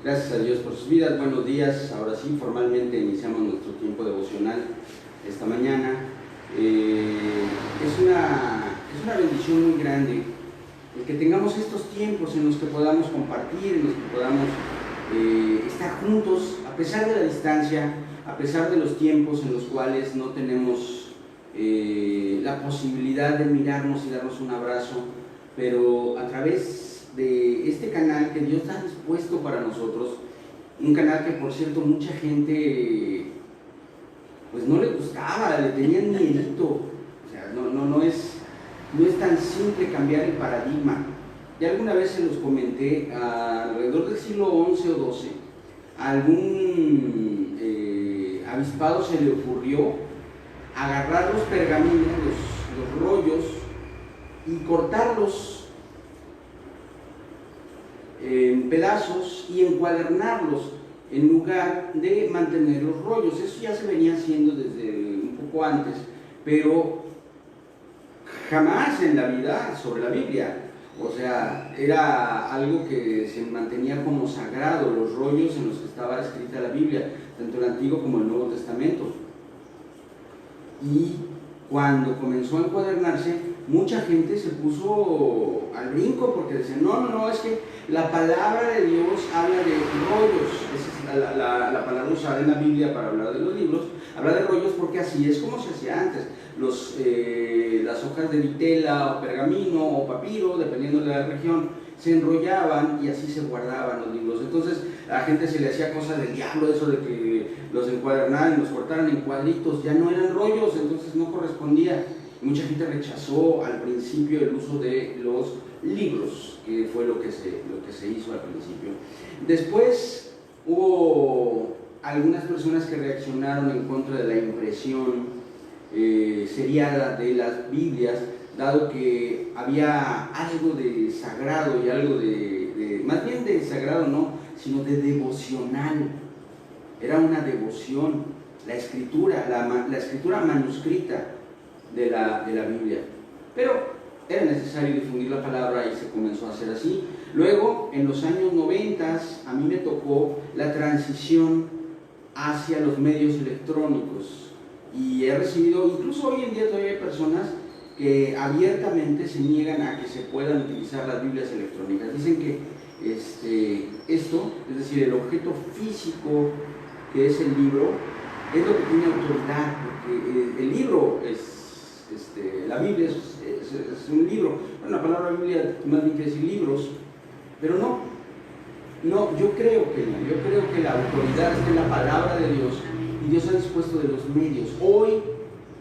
Gracias a Dios por sus vidas, buenos días. Ahora sí, formalmente iniciamos nuestro tiempo devocional esta mañana. Es una bendición muy grande el que tengamos estos tiempos en los que podamos compartir, en los que podamos estar juntos, a pesar de la distancia, a pesar de los tiempos en los cuales no tenemos la posibilidad de mirarnos y darnos un abrazo, pero a través de este canal que Dios ha dispuesto para nosotros, un canal que por cierto mucha gente pues no le gustaba, le tenían miedito, o sea, no es tan simple cambiar el paradigma. Ya alguna vez se los comenté, alrededor del siglo XI o XII, a algún avispado se le ocurrió agarrar los pergaminos, los rollos, y cortarlos en pedazos y encuadernarlos en lugar de mantener los rollos. Eso ya se venía haciendo desde un poco antes, pero jamás en la vida sobre la Biblia. O sea, era algo que se mantenía como sagrado, los rollos en los que estaba escrita la Biblia, tanto el Antiguo como el Nuevo Testamento. Y cuando comenzó a encuadernarse, mucha gente se puso al brinco porque decían, no, es que la palabra de Dios habla de rollos. Esa es la palabra usada en la Biblia para hablar de los libros, habla de rollos porque así es como se hacía antes. Las hojas de vitela o pergamino o papiro, dependiendo de la región, se enrollaban y así se guardaban los libros. Entonces a la gente se le hacía cosa del diablo eso de que los encuadernaran y los cortaran en cuadritos, ya no eran rollos, entonces no correspondía. Mucha gente rechazó al principio el uso de los libros, que fue lo que se hizo al principio. Después hubo algunas personas que reaccionaron en contra de la impresión seriada de las Biblias, dado que había algo de sagrado y algo más bien de sagrado no, sino de devocional. Era una devoción, la escritura manuscrita de la Biblia. Pero era necesario difundir la palabra y se comenzó a hacer así. Luego, en los años 90, a mí me tocó la transición hacia los medios electrónicos. Y he recibido, incluso hoy en día todavía hay personas que abiertamente se niegan a que se puedan utilizar las Biblias electrónicas. Dicen que esto, es decir, el objeto físico que es el libro, es lo que tiene autoridad, porque el libro la Biblia es un libro. Bueno, la palabra Biblia más bien quiere decir libros, pero no, yo creo que la autoridad está en la palabra de Dios y Dios ha dispuesto de los medios. Hoy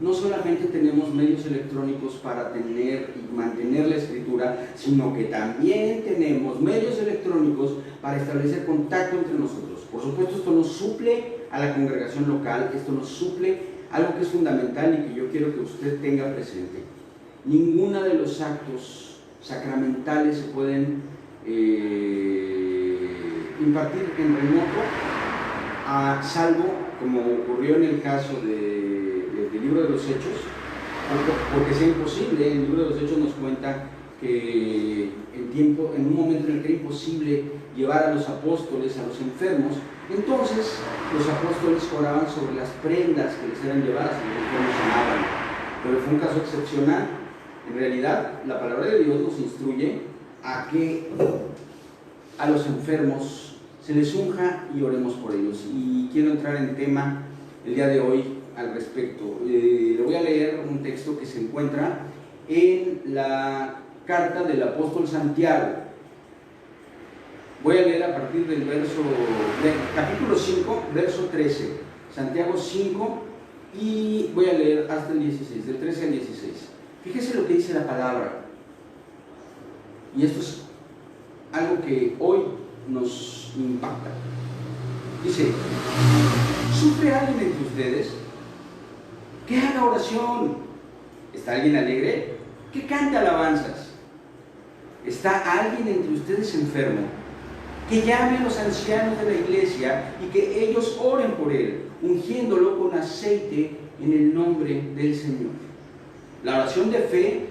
no solamente tenemos medios electrónicos para tener y mantener la escritura, sino que también tenemos medios electrónicos para establecer contacto entre nosotros. Por supuesto, esto nos suple a la congregación local, esto nos suple algo que es fundamental y que yo quiero que usted tenga presente. Ninguno de los actos sacramentales se pueden impartir en remoto, salvo, como ocurrió en el caso del libro de los Hechos, porque sea imposible. El libro de los Hechos nos cuenta que en un momento en el que era imposible llevar a los apóstoles a los enfermos, entonces los apóstoles oraban sobre las prendas que les eran llevadas y los enfermos sanaban. Pero fue un caso excepcional. En realidad, la palabra de Dios nos instruye a que a los enfermos se les unja y oremos por ellos. Y quiero entrar en tema el día de hoy al respecto. Le voy a leer un texto que se encuentra en la carta del apóstol Santiago. Voy a leer a partir del capítulo 5, verso 13, Santiago 5, y voy a leer hasta el 16, del 13 al 16. Fíjese lo que dice la palabra, y esto es algo que hoy nos impacta. Dice: ¿sufre alguien entre ustedes? Que haga oración. ¿Está alguien alegre? Que cante alabanzas. ¿Está alguien entre ustedes enfermo? Que llame a los ancianos de la iglesia y que ellos oren por él, ungiéndolo con aceite en el nombre del Señor. La oración de fe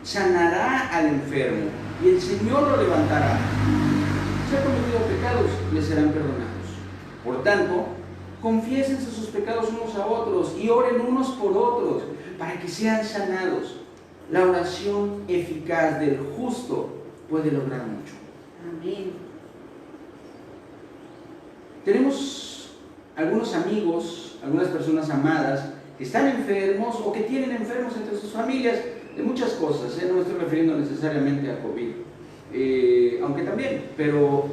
sanará al enfermo y el Señor lo levantará. Si ha cometido pecados, le les serán perdonados. Por tanto, confiésense sus pecados unos a otros y oren unos por otros para que sean sanados. La oración eficaz del justo puede lograr mucho. Amén. Tenemos algunos amigos, algunas personas amadas que están enfermos o que tienen enfermos entre sus familias de muchas cosas, no me estoy refiriendo necesariamente a COVID, aunque también, pero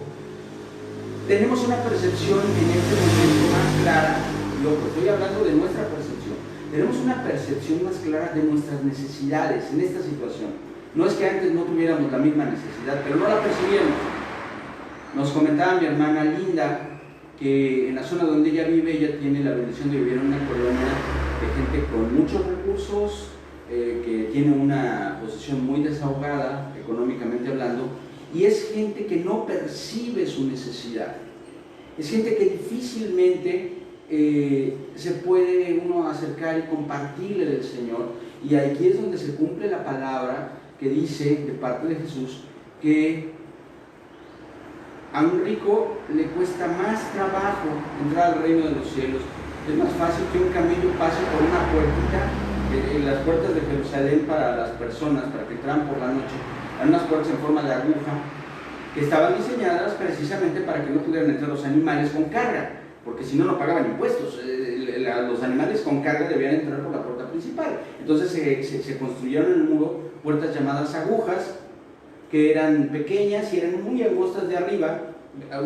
tenemos una percepción en este momento más clara, estoy hablando de nuestra percepción, tenemos una percepción más clara de nuestras necesidades en esta situación. No es que antes no tuviéramos la misma necesidad, pero no la percibíamos. Nos comentaba mi hermana Linda que en la zona donde ella vive, ella tiene la bendición de vivir en una colonia de gente con muchos recursos, que tiene una posición muy desahogada, económicamente hablando, y es gente que no percibe su necesidad. Es gente que difícilmente se puede uno acercar y compartirle del Señor, y aquí es donde se cumple la palabra que dice de parte de Jesús que a un rico le cuesta más trabajo entrar al reino de los cielos. Es más fácil que un camello pase por una puertita en las puertas de Jerusalén para las personas, para que entraran por la noche. Eran unas puertas en forma de aguja que estaban diseñadas precisamente para que no pudieran entrar los animales con carga, porque si no, no pagaban impuestos. Los animales con carga debían entrar por la puerta principal. Entonces se construyeron en el muro puertas llamadas agujas, que eran pequeñas y eran muy angostas de arriba.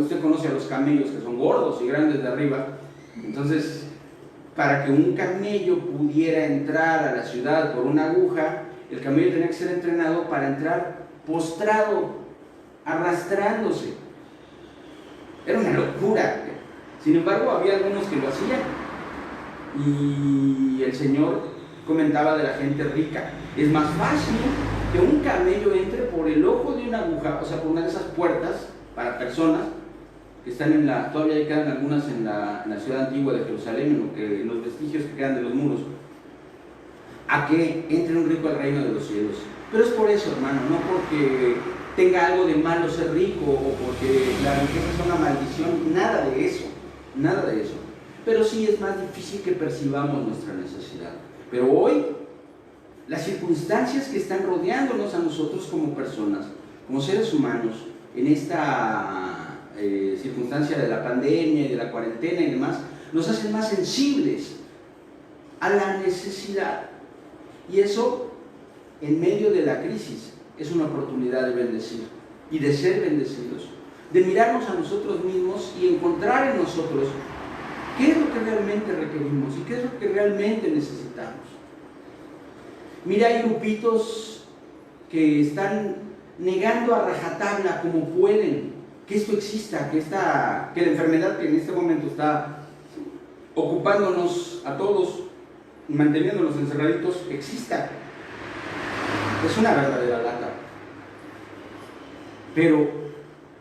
Usted conoce a los camellos, que son gordos y grandes de arriba. Entonces, para que un camello pudiera entrar a la ciudad por una aguja, el camello tenía que ser entrenado para entrar postrado, arrastrándose. Era una locura. Sin embargo, había algunos que lo hacían. Y el Señor comentaba de la gente rica. Es más fácil que un camello entre por el ojo de una aguja, o sea, por una de esas puertas para personas que están todavía quedan algunas en la ciudad antigua de Jerusalén, en los vestigios que quedan de los muros, a que entre un rico al reino de los cielos. Pero es por eso, hermano, no porque tenga algo de malo ser rico o porque la riqueza es una maldición, nada de eso, nada de eso. Pero sí es más difícil que percibamos nuestra necesidad. Pero hoy, las circunstancias que están rodeándonos a nosotros como personas, como seres humanos, en esta circunstancia de la pandemia y de la cuarentena y demás, nos hacen más sensibles a la necesidad. Y eso, en medio de la crisis, es una oportunidad de bendecir y de ser bendecidos, de mirarnos a nosotros mismos y encontrar en nosotros qué es lo que realmente requerimos y qué es lo que realmente necesitamos. Mira, hay grupitos que están negando a rajatabla como pueden que esto exista, que la enfermedad que en este momento está ocupándonos a todos y manteniéndonos encerraditos exista. Es una verdadera lata. Pero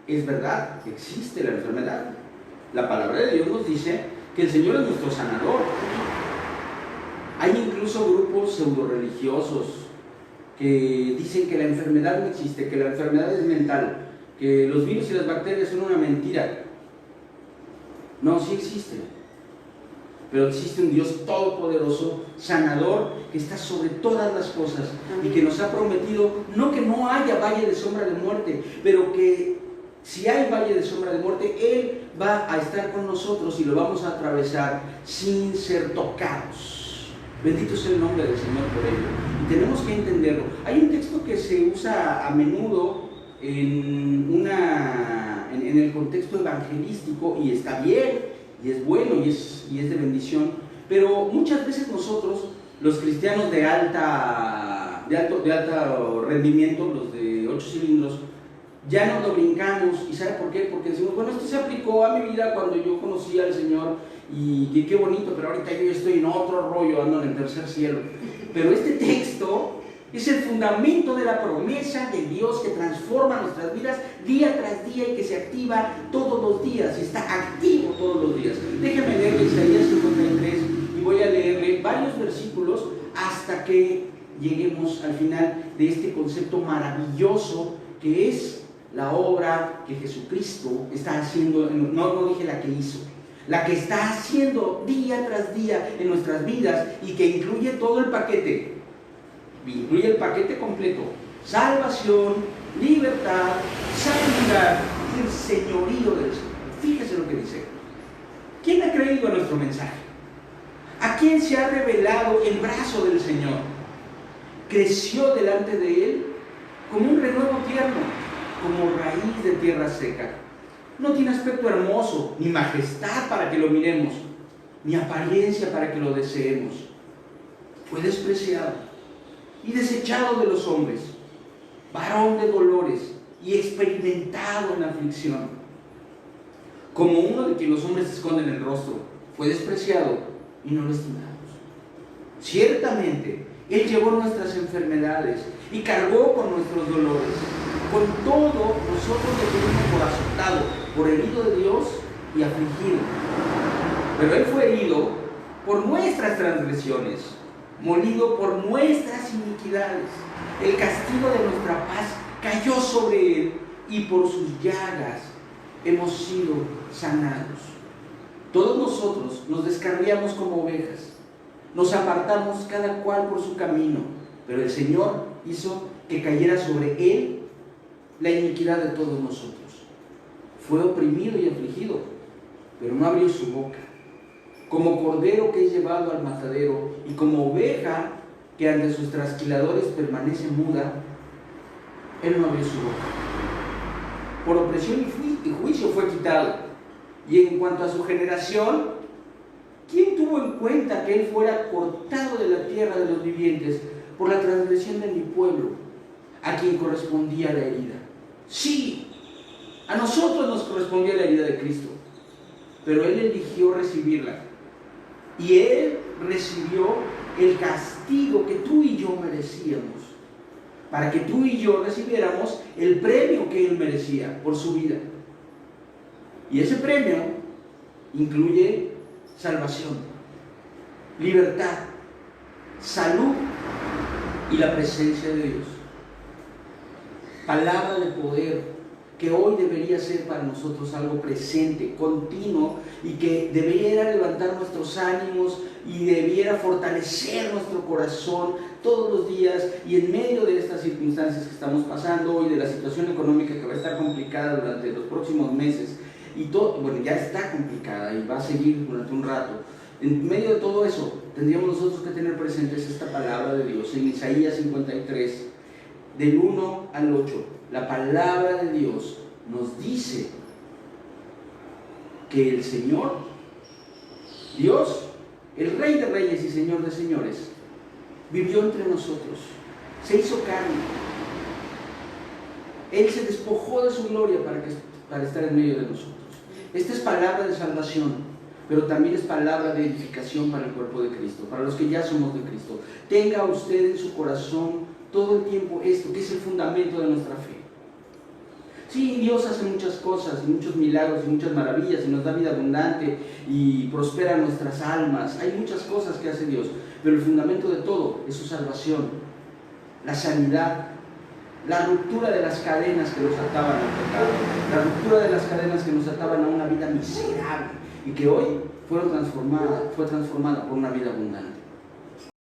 es verdad, existe la enfermedad. La palabra de Dios nos dice que el Señor es nuestro sanador. Hay incluso grupos pseudo-religiosos que dicen que la enfermedad no existe, que la enfermedad es mental, que los virus y las bacterias son una mentira. No, sí existen, pero existe un Dios todopoderoso, sanador, que está sobre todas las cosas y que nos ha prometido, no que no haya valle de sombra de muerte, pero que si hay valle de sombra de muerte, Él va a estar con nosotros y lo vamos a atravesar sin ser tocados. Bendito sea el nombre del Señor por ello. Y tenemos que entenderlo. Hay un texto que se usa a menudo en el contexto evangelístico y está bien, y es bueno, y es de bendición, pero muchas veces nosotros, los cristianos de alto rendimiento, los de 8 cilindros, ya nos lo brincamos. ¿Y sabe por qué? Porque decimos, bueno, esto se aplicó a mi vida cuando yo conocí al Señor y qué bonito, pero ahorita yo estoy en otro rollo, ando en el tercer cielo. Pero este texto es el fundamento de la promesa de Dios que transforma nuestras vidas día tras día y que se activa todos los días y está activo todos los días. Déjeme leer Isaías 53 y voy a leerle varios versículos hasta que lleguemos al final de este concepto maravilloso que es la obra que Jesucristo está haciendo, no dije la que hizo, la que está haciendo día tras día en nuestras vidas y que incluye todo el paquete, incluye el paquete completo: salvación, libertad, sanidad y el señorío del Señor. Fíjese lo que dice. ¿Quién ha creído a nuestro mensaje? ¿A quién se ha revelado el brazo del Señor? Creció delante de Él como un renuevo tierno, como raíz de tierra seca. No tiene aspecto hermoso, ni majestad para que lo miremos, ni apariencia para que lo deseemos. Fue despreciado y desechado de los hombres, varón de dolores y experimentado en aflicción. Como uno de quien los hombres esconden el rostro, fue despreciado y no lo estimamos. Ciertamente, Él llevó nuestras enfermedades y cargó con nuestros dolores. Con todo, nosotros le tuvimos por azotado, por herido de Dios y afligido. Pero Él fue herido por nuestras transgresiones, molido por nuestras iniquidades. El castigo de nuestra paz cayó sobre Él y por sus llagas hemos sido sanados. Todos nosotros nos descarriamos como ovejas, nos apartamos cada cual por su camino, pero el Señor hizo que cayera sobre Él la iniquidad de todos nosotros. Fue oprimido y afligido, pero no abrió su boca. Como cordero que es llevado al matadero y como oveja que ante sus trasquiladores permanece muda, Él no abrió su boca. Por opresión y juicio fue quitado. Y en cuanto a su generación, ¿quién tuvo en cuenta que Él fuera cortado de la tierra de los vivientes por la transgresión de mi pueblo, a quien correspondía la herida? Sí, a nosotros nos correspondía la herida de Cristo, pero Él eligió recibirla. Y Él recibió el castigo que tú y yo merecíamos, para que tú y yo recibiéramos el premio que Él merecía por su vida. Y ese premio incluye salvación, libertad, salud y la presencia de Dios. Palabra de poder que hoy debería ser para nosotros algo presente, continuo, y que debiera levantar nuestros ánimos y debiera fortalecer nuestro corazón todos los días, y en medio de estas circunstancias que estamos pasando hoy, de la situación económica que va a estar complicada durante los próximos meses, y todo, bueno, ya está complicada y va a seguir durante un rato. En medio de todo eso, tendríamos nosotros que tener presentes esta palabra de Dios en Isaías 53, del 1 al 8. La palabra de Dios nos dice que el Señor, Dios, el Rey de Reyes y Señor de Señores, vivió entre nosotros, se hizo carne. Él se despojó de su gloria para estar en medio de nosotros. Esta es palabra de salvación, pero también es palabra de edificación para el cuerpo de Cristo, para los que ya somos de Cristo. Tenga usted en su corazón todo el tiempo esto, que es el fundamento de nuestra fe. Sí, Dios hace muchas cosas, y muchos milagros, y muchas maravillas, y nos da vida abundante, y prospera nuestras almas. Hay muchas cosas que hace Dios, pero el fundamento de todo es su salvación, la sanidad, la ruptura de las cadenas que nos ataban al pecado, la ruptura de las cadenas que nos ataban a una vida miserable, y que hoy fue transformada por una vida abundante.